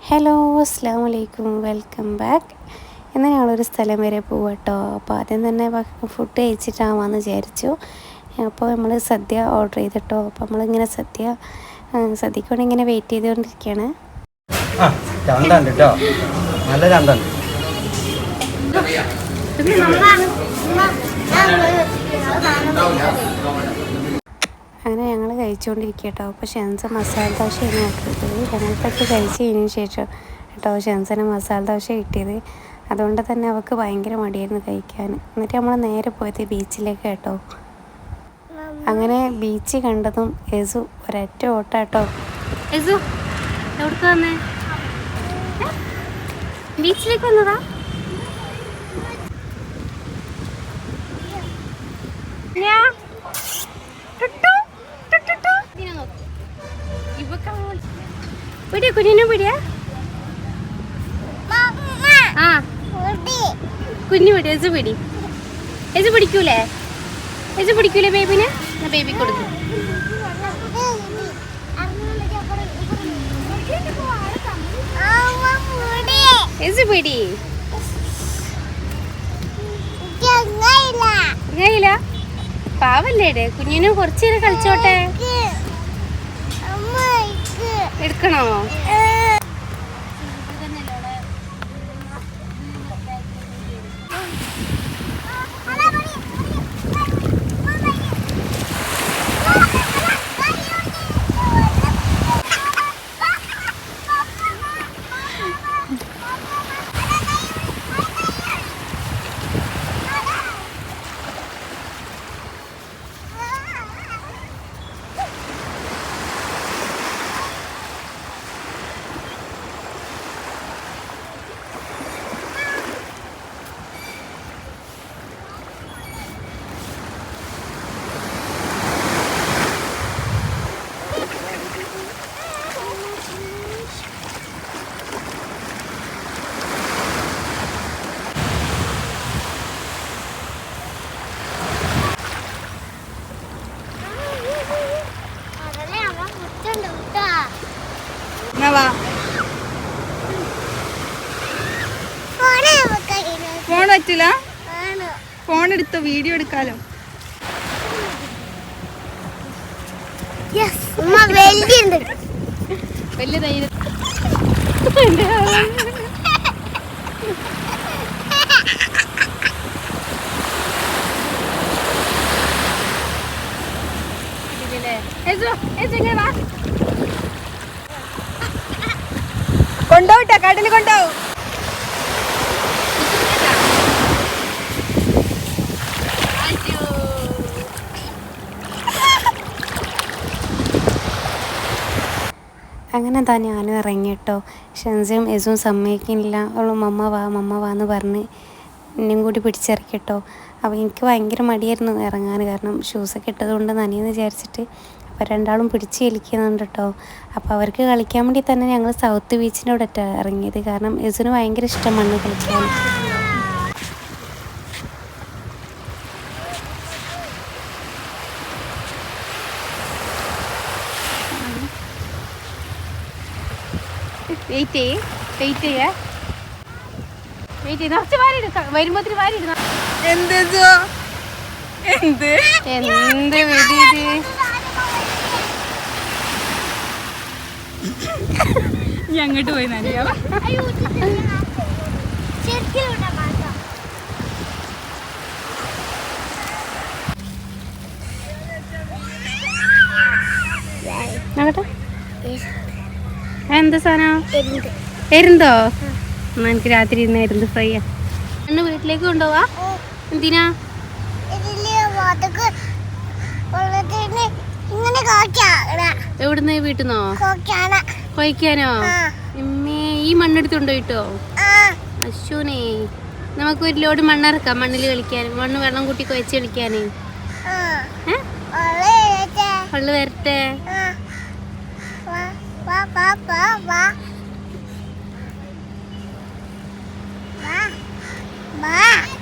Hello അസ്സാം വലൈക്കും welcome back. എന്നാൽ ഞങ്ങളൊരു സ്ഥലം വരെ പോവാം കേട്ടോ. അപ്പോൾ ആദ്യം തന്നെ ഫുഡ് കഴിച്ചിട്ടാവാമെന്ന് വിചാരിച്ചു. അപ്പോൾ നമ്മൾ സദ്യ ഓർഡർ ചെയ്തിട്ടോ. അപ്പോൾ നമ്മളിങ്ങനെ സദ്യക്ക് വേണ്ടി ഇങ്ങനെ വെയിറ്റ് ചെയ്തുകൊണ്ടിരിക്കുകയാണ്. നല്ല ചന്തണ്ട്. അങ്ങനെ ഞങ്ങൾ കഴിച്ചുകൊണ്ടിരിക്കുക കേട്ടോ. അപ്പോൾ ഷെൻസ മസാല ദോശയാണ് ആക്കിയത്. ഞങ്ങൾക്കൊക്കെ കഴിച്ച് കഴിഞ്ഞതിന് ശേഷം കേട്ടോ ഷെൻസന് മസാല ദോശ കിട്ടിയത്. അതുകൊണ്ട് തന്നെ അവൾക്ക് ഭയങ്കര മടിയായിരുന്നു കഴിക്കാൻ. എന്നിട്ട് നമ്മൾ നേരെ പോയത് ബീച്ചിലേക്ക് കേട്ടോ. അങ്ങനെ ബീച്ച് കണ്ടതും യേസു ഒരൊറ്റ ഓട്ടാട്ടോ. യേസു എവിടേക്ക് വന്നേ? ബീച്ചിലേക്ക് വന്നതാ? പിടിയ കുഞ്ഞിനെ പിടിയ ആ കുഞ്ഞു പിടി. എസ് പിടിക്കൂലേ? ബേബിനെ? ബേബി കൊടുക്കും. എസ് പിടി. കഴിയില്ല. പാവല്ലേടെ കുഞ്ഞിനും കുറച്ചു നേരം കളിച്ചോട്ടെ. എടുക്കണോ? ഫോൺ പറ്റില്ല. ഫോൺ എടുത്തോ, വീഡിയോ എടുക്കാലോ. വലിയ ധൈര്യം. കൊണ്ടോട്ടാ, കടല് കൊണ്ടോവും. അങ്ങനെ തന്നെ ഞാനും ഇറങ്ങി കേട്ടോ. ഷെൻസയും യേസുവും സമ്മതിക്കുന്നില്ല. അവൾ മമ്മ വാ എന്ന് പറഞ്ഞ് എന്നെയും കൂടി പിടിച്ചിറക്കി കേട്ടോ. അപ്പോൾ എനിക്ക് ഭയങ്കര മടിയായിരുന്നു ഇറങ്ങാൻ. കാരണം ഷൂസൊക്കെ ഇട്ടതുകൊണ്ട് നനയെന്ന് വിചാരിച്ചിട്ട്. അപ്പോൾ രണ്ടാളും പിടിച്ച് കളിക്കുന്നുണ്ട് കേട്ടോ. അപ്പോൾ അവർക്ക് കളിക്കാൻ വേണ്ടി തന്നെ ഞങ്ങൾ സൗത്ത് ബീച്ചിൻ്റെ അവിടെ ഇറങ്ങിയത്. കാരണം യേസുവിന് ഭയങ്കര ഇഷ്ടം മണ്ണ് കളിക്കാൻ. വെയിറ്റ് ചെയ്യേ കുറച്ച് വരുമ്പോത്തിന് വാരി ഇടുന്ന എന്ത് അങ്ങോട്ട് പോയി നനിയാ. എന്താ സാധനം? എരുന്തോ? എന്നാ എനിക്ക് രാത്രി ഇരുന്ന് എരുന്ത് ഫ്രൈ ആ. എന്നെ വീട്ടിലേക്ക് കൊണ്ടുപോവാ? എന്തിനാ? എവിടുന്ന്? വീട്ടിന്നോ? കൊയ്ക്കാനോ? ഈ മണ്ണെടുത്ത് കൊണ്ടുപോയിട്ടോ? അശ്വനേ, നമുക്ക് ഒരു ലോഡ് മണ്ണിറക്കാം. മണ്ണിൽ കളിക്കാൻ, മണ്ണ് വെള്ളം കൂട്ടി കൊയച്ച് കളിക്കാന്. വെള്ളം വരട്ടെ.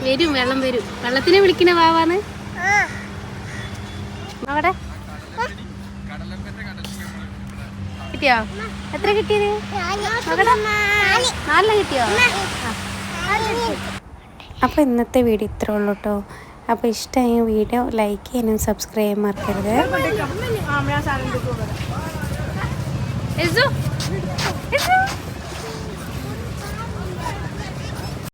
വരും, വെള്ളം വരും. വെള്ളത്തിനെ വിളിക്കണ വാവാന്ന് അവിടെ കിട്ടിയോ? എത്ര കിട്ടിയത്? നാലെണ്ണം കിട്ടിയോ? അപ്പോൾ ഇന്നത്തെ വീഡിയോ ഇത്രേ ഉള്ളൂ കേട്ടോ. അപ്പോൾ ഇഷ്ടമായ വീഡിയോ ലൈക്ക് ചെയ്യാനും സബ്സ്ക്രൈബ് ചെയ്യാൻ മറക്കരുത്.